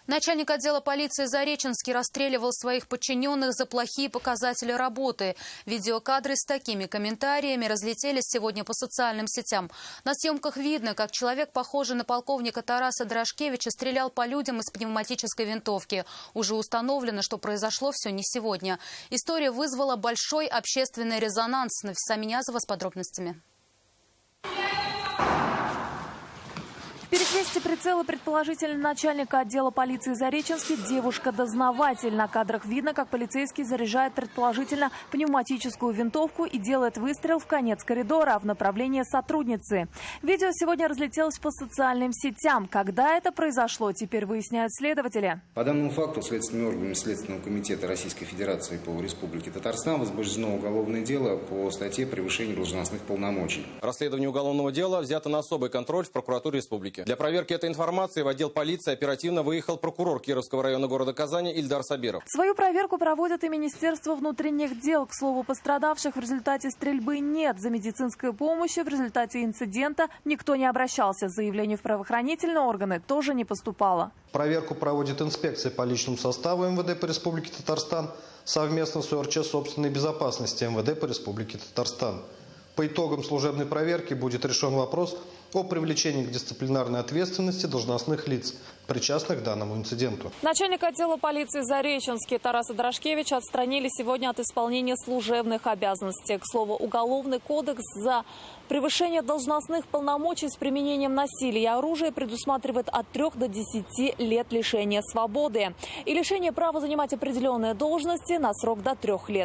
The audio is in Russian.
Начальник отдела полиции Зареченский расстреливал своих подчиненных за плохие показатели работы. Видеокадры с такими комментариями разлетелись сегодня по социальным сетям. На съемках видно, как человек, похожий на полковника Тараса Драшкевича, стрелял по людям из пневматической винтовки. Уже установлено, что произошло все не сегодня. История вызвала большой общественный резонанс. Нафиса Минязова с подробностями. В перекрестии прицела предположительно начальника отдела полиции Зареченский девушка-дознаватель. На кадрах видно, как полицейский заряжает предположительно пневматическую винтовку и делает выстрел в конец коридора в направлении сотрудницы. Видео сегодня разлетелось по социальным сетям. Когда это произошло, теперь выясняют следователи. По данному факту следственными органами Следственного комитета Российской Федерации по Республике Татарстан возбуждено уголовное дело по статье «Превышение должностных полномочий». Расследование уголовного дела взято на особый контроль в прокуратуре республики. Для проверки этой информации в отдел полиции оперативно выехал прокурор Кировского района города Казани Ильдар Сабиров. Свою проверку проводит и Министерство внутренних дел. К слову, пострадавших в результате стрельбы нет. За медицинской помощью в результате инцидента никто не обращался. Заявление в правоохранительные органы тоже не поступало. Проверку проводит инспекция по личному составу МВД по Республике Татарстан совместно с ОРЧ собственной безопасности МВД по Республике Татарстан. По итогам служебной проверки будет решен вопрос о привлечении к дисциплинарной ответственности должностных лиц, причастных к данному инциденту. Начальник отдела полиции Зареченский Тараса Драшкевича отстранили сегодня от исполнения служебных обязанностей. К слову, Уголовный кодекс за превышение должностных полномочий с применением насилия и оружия предусматривает от 3 до 10 лет лишения свободы и лишение права занимать определенные должности на срок до 3 лет.